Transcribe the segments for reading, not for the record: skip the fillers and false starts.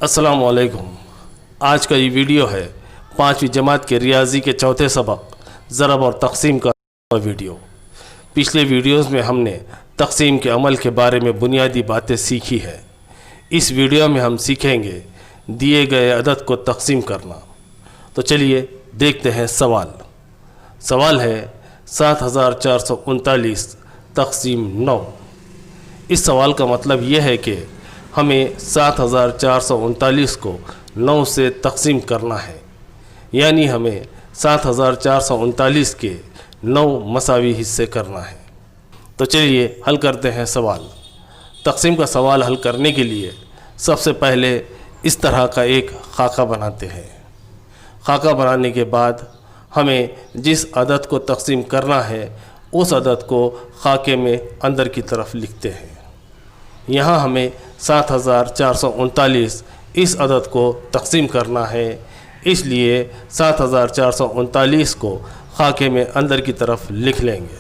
السلام علیکم۔ آج کا یہ ویڈیو ہے 5ویں جماعت کے ریاضی کے چوتھے سبق ضرب اور تقسیم کا ویڈیو۔ پچھلے ویڈیوز میں ہم نے تقسیم کے عمل کے بارے میں بنیادی باتیں سیکھی ہیں۔ اس ویڈیو میں ہم سیکھیں گے دیے گئے عدد کو تقسیم کرنا۔ تو چلیے دیکھتے ہیں سوال۔ سوال ہے 7439 تقسیم 9۔ اس سوال کا مطلب یہ ہے کہ ہمیں 7439 کو 9 سے تقسیم کرنا ہے، یعنی ہمیں 7439 کے 9 مساوی حصے کرنا ہے۔ تو چلیے حل کرتے ہیں سوال۔ تقسیم کا سوال حل کرنے کے لیے سب سے پہلے اس طرح کا ایک خاکہ بناتے ہیں۔ خاکہ بنانے کے بعد ہمیں جس عدد کو تقسیم کرنا ہے اس عدد کو خاکے میں اندر کی طرف لکھتے ہیں۔ یہاں ہمیں 7439 اس عدد کو تقسیم کرنا ہے، اس لیے 7439 کو خاکے میں اندر کی طرف لکھ لیں گے۔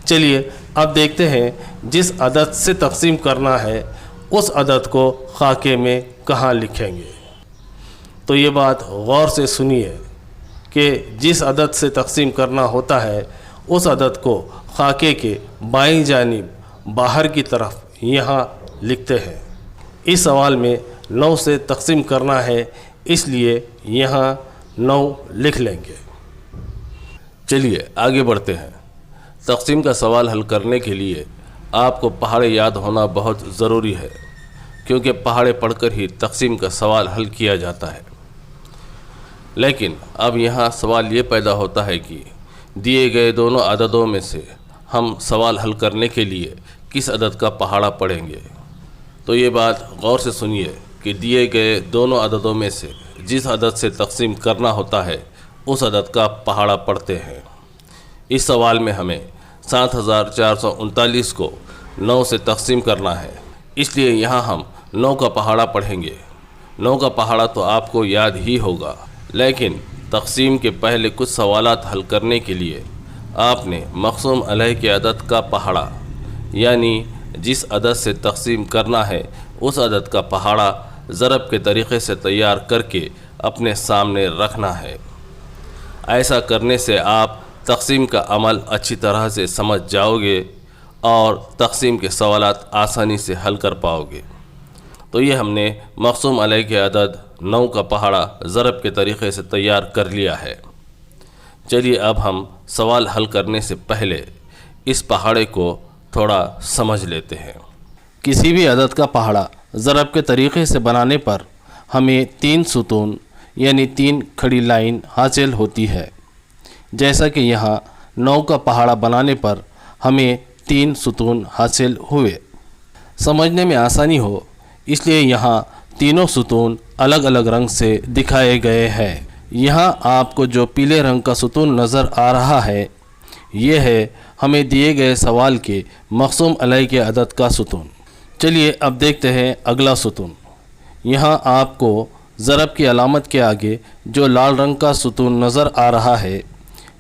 چلیے اب دیکھتے ہیں جس عدد سے تقسیم کرنا ہے اس عدد کو خاکے میں کہاں لکھیں گے۔ تو یہ بات غور سے سنیے کہ جس عدد سے تقسیم کرنا ہوتا ہے اس عدد کو خاکے کے بائیں جانب باہر کی طرف یہاں لکھتے ہیں۔ اس سوال میں 9 سے تقسیم کرنا ہے، اس لیے یہاں 9 لکھ لیں گے۔ چلیے آگے بڑھتے ہیں۔ تقسیم کا سوال حل کرنے کے لیے آپ کو پہاڑے یاد ہونا بہت ضروری ہے، کیونکہ پہاڑے پڑھ کر ہی تقسیم کا سوال حل کیا جاتا ہے۔ لیکن اب یہاں سوال یہ پیدا ہوتا ہے کہ دیے گئے دونوں عددوں میں سے ہم سوال حل کرنے کے لیے کس عدد کا پہاڑا پڑھیں گے۔ تو یہ بات غور سے سنیے کہ دیے گئے دونوں عددوں میں سے جس عدد سے تقسیم کرنا ہوتا ہے اس عدد کا پہاڑا پڑھتے ہیں۔ اس سوال میں ہمیں 7439 کو 9 سے تقسیم کرنا ہے، اس لیے یہاں ہم 9 کا پہاڑا پڑھیں گے۔ 9 کا پہاڑا تو آپ کو یاد ہی ہوگا، لیکن تقسیم کے پہلے کچھ سوالات حل کرنے کے لیے آپ نے مقسوم علیہ کے عدد کا پہاڑا، یعنی جس عدد سے تقسیم کرنا ہے اس عدد کا پہاڑا ضرب کے طریقے سے تیار کر کے اپنے سامنے رکھنا ہے۔ ایسا کرنے سے آپ تقسیم کا عمل اچھی طرح سے سمجھ جاؤ گے اور تقسیم کے سوالات آسانی سے حل کر پاؤ گے۔ تو یہ ہم نے مقسوم علیہ کے عدد 9 کا پہاڑا ضرب کے طریقے سے تیار کر لیا ہے۔ چلیے اب ہم سوال حل کرنے سے پہلے اس پہاڑے کو تھوڑا سمجھ لیتے ہیں۔ کسی بھی عدد کا پہاڑا ضرب کے طریقے سے بنانے پر ہمیں 3 ستون یعنی 3 کھڑی لائن حاصل ہوتی ہے، جیسا کہ یہاں 9 کا پہاڑا بنانے پر ہمیں 3 ستون حاصل ہوئے۔ سمجھنے میں آسانی ہو اس لیے یہاں تینوں ستون الگ الگ رنگ سے دکھائے گئے ہیں۔ یہاں آپ کو جو پیلے رنگ کا ستون نظر آ رہا ہے یہ ہے ہمیں دیے گئے سوال کے مقسوم علیہ کے عدد کا ستون۔ چلیے اب دیکھتے ہیں اگلا ستون۔ یہاں آپ کو ضرب کی علامت کے آگے جو لال رنگ کا ستون نظر آ رہا ہے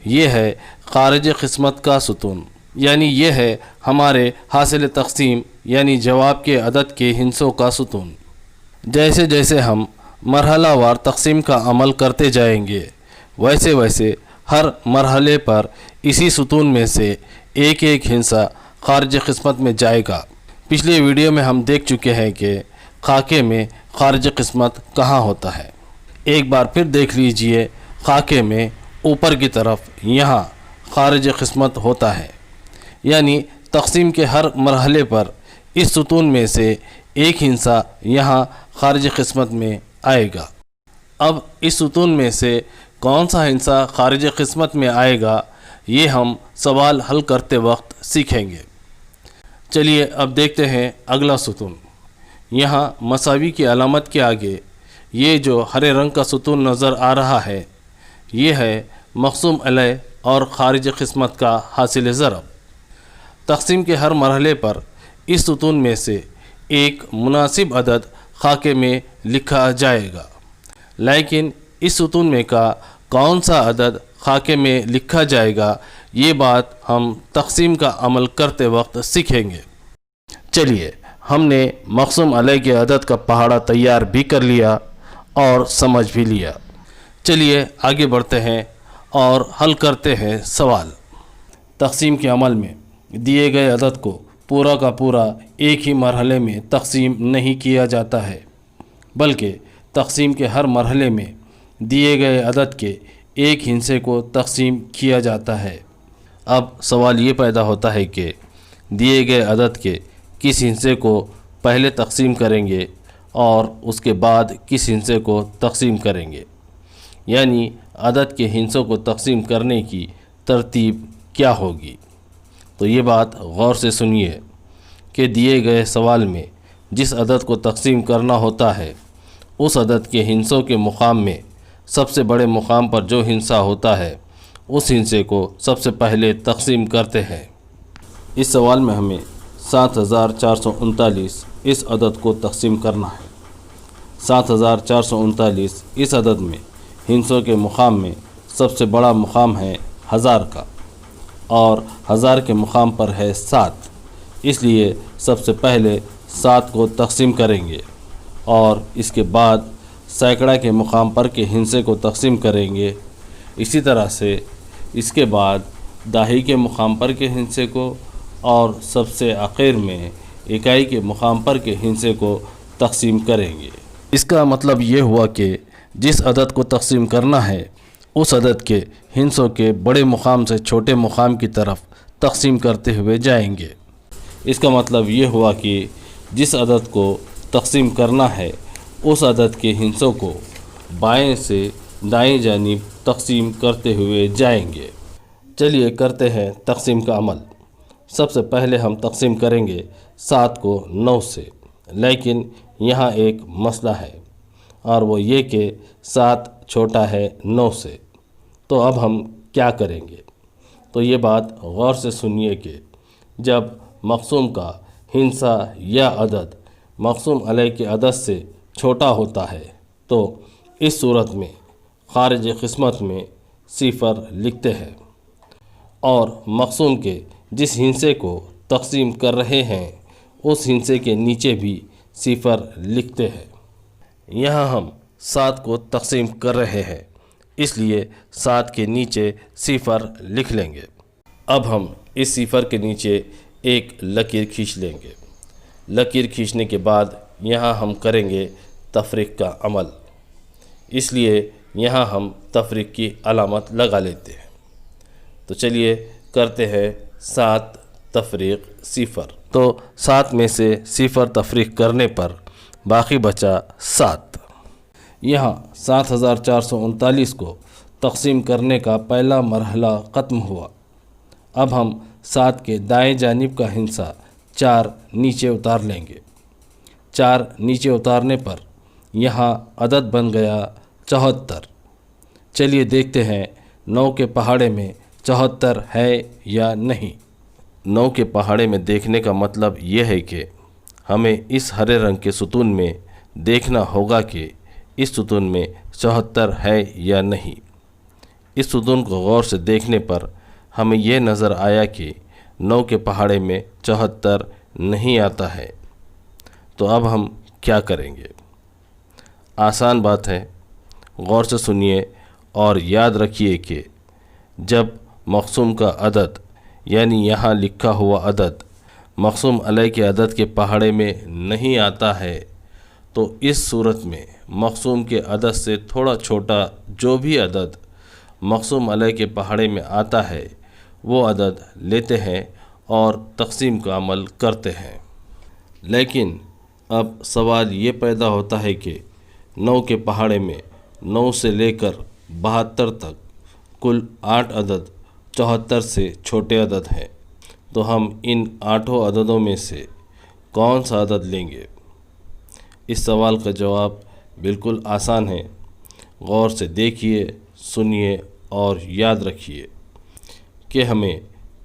یہ ہے خارج قسمت کا ستون، یعنی یہ ہے ہمارے حاصل تقسیم یعنی جواب کے عدد کے ہندسوں کا ستون۔ جیسے جیسے ہم مرحلہ وار تقسیم کا عمل کرتے جائیں گے ویسے ویسے ہر مرحلے پر اسی ستون میں سے ایک ایک ہندسہ خارج قسمت میں جائے گا۔ پچھلے ویڈیو میں ہم دیکھ چکے ہیں کہ خاکے میں خارج قسمت کہاں ہوتا ہے۔ ایک بار پھر دیکھ لیجئے، خاکے میں اوپر کی طرف یہاں خارج قسمت ہوتا ہے، یعنی تقسیم کے ہر مرحلے پر اس ستون میں سے ایک ہندسہ یہاں خارج قسمت میں آئے گا۔ اب اس ستون میں سے کون سا ہندسہ خارج قسمت میں آئے گا یہ ہم سوال حل کرتے وقت سیکھیں گے۔ چلیے اب دیکھتے ہیں اگلا ستون۔ یہاں مساوی کی علامت کے آگے یہ جو ہرے رنگ کا ستون نظر آ رہا ہے یہ ہے مقسوم علیہ اور خارج قسمت کا حاصل ضرب۔ تقسیم کے ہر مرحلے پر اس ستون میں سے ایک مناسب عدد خاکے میں لکھا جائے گا، لیکن اس ستون میں کا کون سا عدد خاکے میں لکھا جائے گا یہ بات ہم تقسیم کا عمل کرتے وقت سیکھیں گے۔ چلیے ہم نے مقسوم علیہ کے عدد کا پہاڑا تیار بھی کر لیا اور سمجھ بھی لیا۔ چلیے آگے بڑھتے ہیں اور حل کرتے ہیں سوال۔ تقسیم کے عمل میں دیے گئے عدد کو پورا کا پورا ایک ہی مرحلے میں تقسیم نہیں کیا جاتا ہے، بلکہ تقسیم کے ہر مرحلے میں دیے گئے عدد کے ایک حصے کو تقسیم کیا جاتا ہے۔ اب سوال یہ پیدا ہوتا ہے کہ دیے گئے عدد کے کس حصے کو پہلے تقسیم کریں گے اور اس کے بعد کس حصے کو تقسیم کریں گے، یعنی عدد کے حصوں کو تقسیم کرنے کی ترتیب کیا ہوگی۔ تو یہ بات غور سے سنیے کہ دیے گئے سوال میں جس عدد کو تقسیم کرنا ہوتا ہے اس عدد کے حصوں کے مقام میں سب سے بڑے مقام پر جو حصہ ہوتا ہے اس حصے کو سب سے پہلے تقسیم کرتے ہیں۔ اس سوال میں ہمیں 7439 اس عدد کو تقسیم کرنا ہے۔ 7439 اس عدد میں حصوں کے مقام میں سب سے بڑا مقام ہے 1000 کا، اور 1000 کے مقام پر ہے 7، اس لیے سب سے پہلے 7 کو تقسیم کریں گے اور اس کے بعد سینکڑا کے مقام پر کے حصے کو تقسیم کریں گے۔ اسی طرح سے اس کے بعد دہی کے مقام پر کے حصے کو اور سب سے آخر میں اکائی کے مقام پر کے حصے کو تقسیم کریں گے۔ اس کا مطلب یہ ہوا کہ جس عدد کو تقسیم کرنا ہے اس عدد کے حصوں کے بڑے مقام سے چھوٹے مقام کی طرف تقسیم کرتے ہوئے جائیں گے۔ اس کا مطلب یہ ہوا کہ جس عدد کو تقسیم کرنا ہے اس عدد کے حصوں کو بائیں سے دائیں جانب تقسیم کرتے ہوئے جائیں گے۔ چلیے کرتے ہیں تقسیم کا عمل۔ سب سے پہلے ہم تقسیم کریں گے 7 کو 9 سے، لیکن یہاں ایک مسئلہ ہے اور وہ یہ کہ 7 چھوٹا ہے 9 سے، تو اب ہم کیا کریں گے؟ تو یہ بات غور سے سنیے کہ جب مقسوم کا حصہ یا عدد مقسوم علیہ کے عدد سے چھوٹا ہوتا ہے تو اس صورت میں خارج قسمت میں 0 لکھتے ہیں، اور مقسوم کے جس حصے کو تقسیم کر رہے ہیں اس حصے کے نیچے بھی 0 لکھتے ہیں۔ یہاں ہم 7 کو تقسیم کر رہے ہیں، اس لیے 7 کے نیچے 0 لکھ لیں گے۔ اب ہم اس 0 کے نیچے ایک لکیر کھینچ لیں گے۔ لکیر کھینچنے کے بعد یہاں ہم کریں گے تفریق کا عمل، اس لیے یہاں ہم تفریق کی علامت لگا لیتے ہیں۔ تو چلیے کرتے ہیں 7 تفریق 0۔ تو 7 میں سے 0 تفریق کرنے پر باقی بچا 7۔ یہاں 7439 کو تقسیم کرنے کا پہلا مرحلہ ختم ہوا۔ اب ہم 7 کے دائیں جانب کا حصہ 4 نیچے اتار لیں گے۔ 4 نیچے اتارنے پر یہاں عدد بن گیا 74۔ چلیے دیکھتے ہیں 9 کے پہاڑے میں 74 ہے یا نہیں۔ 9 کے پہاڑے میں دیکھنے کا مطلب یہ ہے کہ ہمیں اس ہرے رنگ کے ستون میں دیکھنا ہوگا کہ اس ستون میں 74 ہے یا نہیں۔ اس ستون کو غور سے دیکھنے پر ہمیں یہ نظر آیا کہ 9 کے پہاڑے میں 74 نہیں آتا ہے۔ تو اب ہم کیا کریں گے؟ آسان بات ہے، غور سے سنیے اور یاد رکھیے کہ جب مقسوم کا عدد یعنی یہاں لکھا ہوا عدد مقسوم علیہ کے عدد کے پہاڑے میں نہیں آتا ہے تو اس صورت میں مقسوم کے عدد سے تھوڑا چھوٹا جو بھی عدد مقسوم علیہ کے پہاڑے میں آتا ہے وہ عدد لیتے ہیں اور تقسیم کا عمل کرتے ہیں۔ لیکن اب سوال یہ پیدا ہوتا ہے کہ 9 کے پہاڑے میں 9 سے لے کر 72 تک کل 8 عدد 74 سے چھوٹے عدد ہیں، تو ہم ان 8 عددوں میں سے کون سا عدد لیں گے؟ اس سوال کا جواب بالکل آسان ہے۔ غور سے دیکھیے، سنیے اور یاد رکھیے کہ ہمیں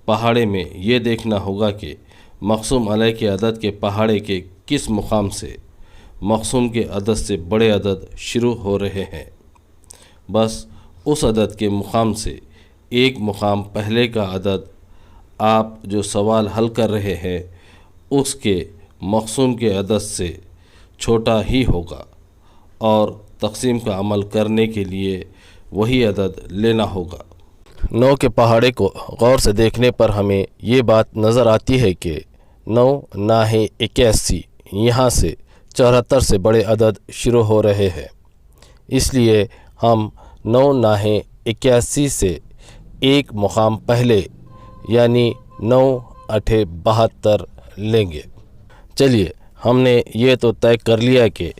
پہاڑے میں یہ دیکھنا ہوگا کہ مقسوم علیہ کے عدد کے پہاڑے کے کس مقام سے مقسوم کے عدد سے بڑے عدد شروع ہو رہے ہیں۔ بس اس عدد کے مقام سے ایک مقام پہلے کا عدد آپ جو سوال حل کر رہے ہیں اس کے مقسوم کے عدد سے چھوٹا ہی ہوگا اور تقسیم کا عمل کرنے کے لیے وہی عدد لینا ہوگا۔ 9 کے پہاڑے کو غور سے دیکھنے پر ہمیں یہ بات نظر آتی ہے کہ 9 9 81 یہاں سے 74 سے بڑے عدد شروع ہو رہے ہیں، اس لیے ہم 9 9 81 سے ایک مقام پہلے یعنی 9 8 72 لیں گے۔ چلیے ہم نے یہ تو طے کر لیا کہ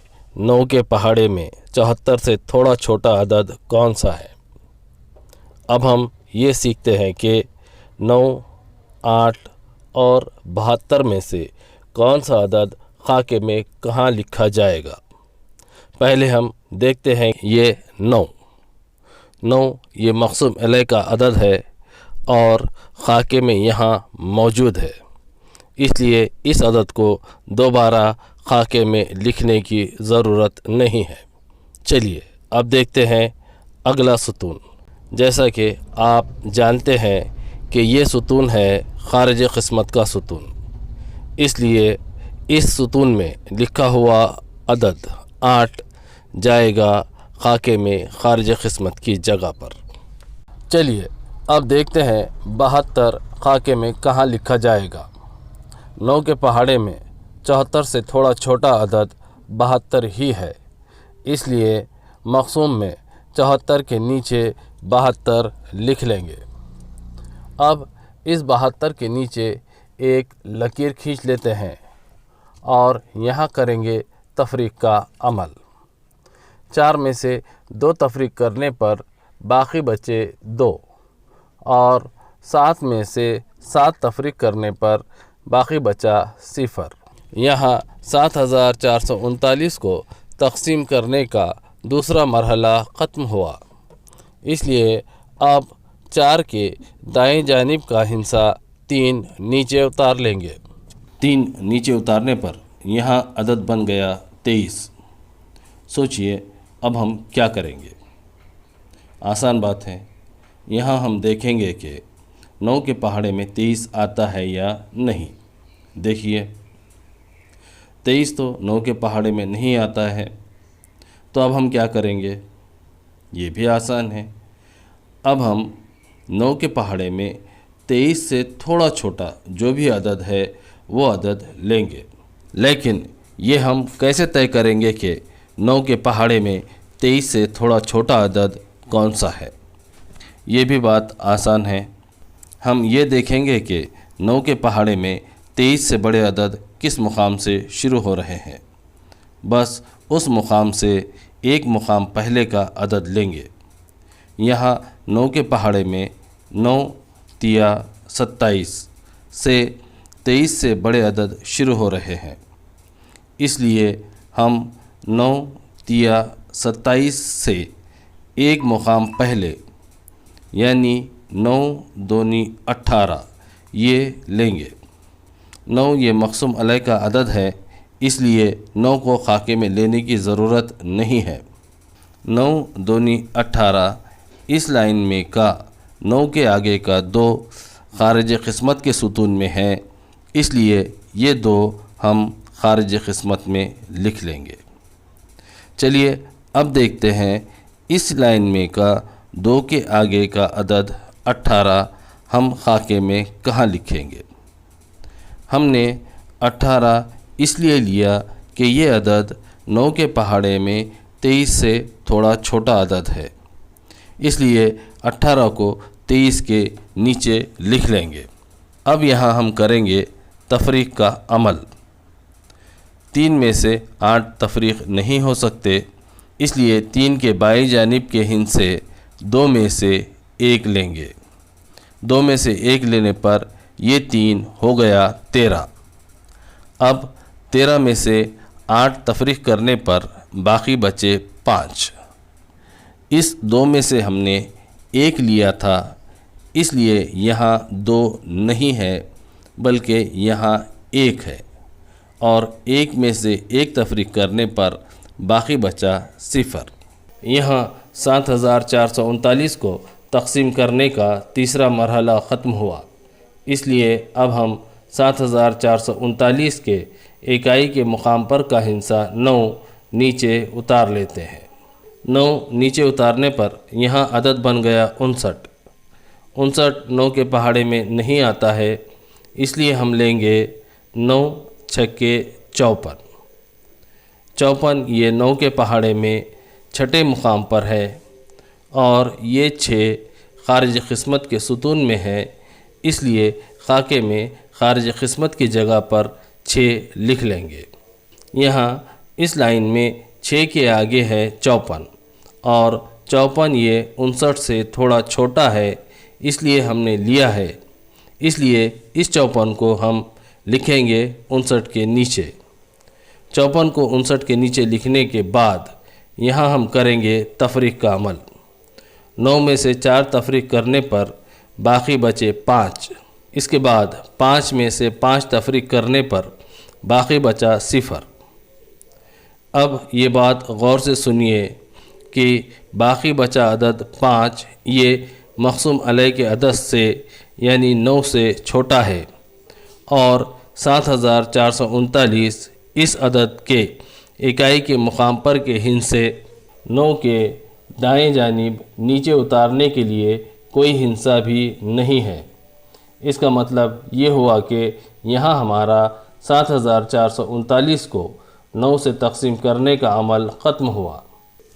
9 کے پہاڑے میں 74 سے تھوڑا چھوٹا عدد کون سا ہے۔ اب ہم یہ سیکھتے ہیں کہ 9 8 اور 72 میں سے کون سا عدد خاکے میں کہاں لکھا جائے گا۔ پہلے ہم دیکھتے ہیں یہ 9 یہ مقسوم علیہ کا عدد ہے اور خاکے میں یہاں موجود ہے، اس لیے اس عدد کو دوبارہ خاکے میں لکھنے کی ضرورت نہیں ہے۔ چلیے اب دیکھتے ہیں اگلا ستون۔ جیسا کہ آپ جانتے ہیں کہ یہ ستون ہے خارج قسمت کا ستون، اس لیے اس ستون میں لکھا ہوا عدد 8 جائے گا خاکے میں خارج قسمت کی جگہ پر۔ چلیے اب دیکھتے ہیں 72 خاکے میں کہاں لکھا جائے گا۔ 9 کے پہاڑے میں 74 سے تھوڑا چھوٹا عدد 72 ہی ہے، اس لیے مقسوم میں 74 کے نیچے 72 لکھ لیں گے۔ اب اس 72 کے نیچے ایک لکیر کھینچ لیتے ہیں اور یہاں کریں گے تفریق کا عمل۔ 4 میں سے 2 تفریق کرنے پر باقی بچے 2 اور 7 میں سے 7 تفریق کرنے پر باقی بچا 0۔ یہاں 7439 کو تقسیم کرنے کا دوسرا مرحلہ ختم ہوا، اس لیے اب 4 کے دائیں جانب کا ہندسہ 3 نیچے اتار لیں گے۔ 3 نیچے اتارنے پر یہاں عدد بن گیا 23۔ سوچئے اب ہم کیا کریں گے؟ آسان بات ہے، یہاں ہم دیکھیں گے کہ 9 کے پہاڑے میں 23 آتا ہے یا نہیں۔ دیکھیے 23 تو 9 کے پہاڑے میں نہیں آتا ہے، تو اب ہم کیا کریں گے؟ یہ بھی آسان ہے، اب ہم 9 کے پہاڑے میں 23 سے تھوڑا چھوٹا جو بھی عدد ہے وہ عدد لیں گے۔ لیکن یہ ہم کیسے طے کریں گے کہ 9 کے پہاڑے میں 23 سے تھوڑا چھوٹا عدد کون سا ہے؟ یہ بھی بات آسان ہے، ہم یہ دیکھیں گے کہ 9 کے پہاڑے میں 23 سے بڑے عدد کس مقام سے شروع ہو رہے ہیں، بس اس مقام سے ایک مقام پہلے کا عدد لیں گے۔ یہاں 9 کے پہاڑے میں 9 تیا 27 سے 23 سے بڑے عدد شروع ہو رہے ہیں، اس لیے ہم 9 تیا 27 سے ایک مقام پہلے یعنی 9 دونی 18 یہ لیں گے۔ 9 یہ مقسوم علیہ کا عدد ہے، اس لیے 9 کو خاکے میں لینے کی ضرورت نہیں ہے۔ 9 دونی 18 اس لائن میں کا 9 کے آگے کا 2 خارج قسمت کے ستون میں ہے، اس لیے یہ 2 ہم خارج قسمت میں لکھ لیں گے۔ چلیے اب دیکھتے ہیں اس لائن میں کا 2 کے آگے کا عدد 18 ہم خاکے میں کہاں لکھیں گے۔ ہم نے 18 اس لیے لیا کہ یہ عدد 9 کے پہاڑے میں 23 سے تھوڑا چھوٹا عدد ہے، اس لیے 18 کو 23 کے نیچے لکھ لیں گے۔ اب یہاں ہم کریں گے تفریق کا عمل۔ 3 میں سے 8 تفریق نہیں ہو سکتے، اس لیے 3 کے بائیں جانب کے ہند سے 2 میں سے 1 لیں گے۔ 2 میں سے 1 لینے پر یہ 3 ہو گیا 13۔ اب 13 میں سے 8 تفریق کرنے پر باقی بچے 5۔ اس 2 میں سے ہم نے 1 لیا تھا، اس لیے یہاں 2 نہیں ہے بلکہ یہاں 1 ہے، اور 1 میں سے 1 تفریق کرنے پر باقی بچا 0۔ یہاں 7439 کو تقسیم کرنے کا تیسرا مرحلہ ختم ہوا، اس لیے اب ہم 7439 کے اکائی کے مقام پر کا ہندسہ 9 نیچے اتار لیتے ہیں۔ 9 نیچے اتارنے پر یہاں عدد بن گیا 59۔ 59 9 کے پہاڑے میں نہیں آتا ہے، اس لیے ہم لیں گے 9 چھکے 54۔ 54 یہ 9 کے پہاڑے میں چھٹے مقام پر ہے اور یہ 6 خارج قسمت کے ستون میں ہے، اس لیے خاکے میں خارج قسمت کی جگہ پر 6 لکھ لیں گے۔ یہاں اس لائن میں 6 کے آگے ہے 54 اور 54 یہ 59 سے تھوڑا چھوٹا ہے، اس لیے ہم نے لیا ہے، اس لیے اس 54 کو ہم لکھیں گے 59 کے نیچے۔ 54 کو 59 کے نیچے لکھنے کے بعد یہاں ہم کریں گے تفریق کا عمل۔ 9 میں سے 4 تفریق کرنے پر باقی بچے 5۔ اس کے بعد 5 میں سے 5 تفریق کرنے پر باقی بچا 0۔ اب یہ بات غور سے سنیے کہ باقی بچا عدد 5 یہ مقسوم علیہ کے عدد سے یعنی 9 سے چھوٹا ہے اور 7439 اس عدد کے اکائی کے مقام پر کے ہندسے 9 کے دائیں جانب نیچے اتارنے کے لیے کوئی ہندسہ بھی نہیں ہے۔ اس کا مطلب یہ ہوا کہ یہاں ہمارا 7439 کو 9 سے تقسیم کرنے کا عمل ختم ہوا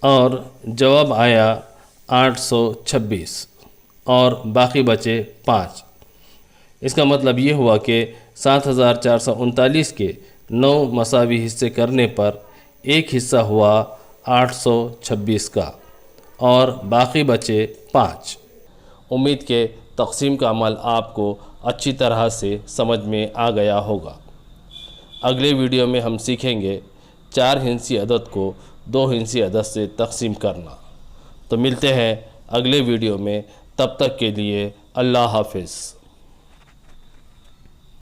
اور جواب آیا 826 اور باقی بچے 5۔ اس کا مطلب یہ ہوا کہ 7439 کے 9 مساوی حصے کرنے پر ایک حصہ ہوا 826 کا اور باقی بچے 5۔ امید کہ تقسیم کا عمل آپ کو اچھی طرح سے سمجھ میں آ گیا ہوگا۔ اگلے ویڈیو میں ہم سیکھیں گے 4 ہندسی عدد کو 2 ہندسی عدد سے تقسیم کرنا۔ تو ملتے ہیں اگلے ویڈیو میں، تب تک کے لیے اللہ حافظ۔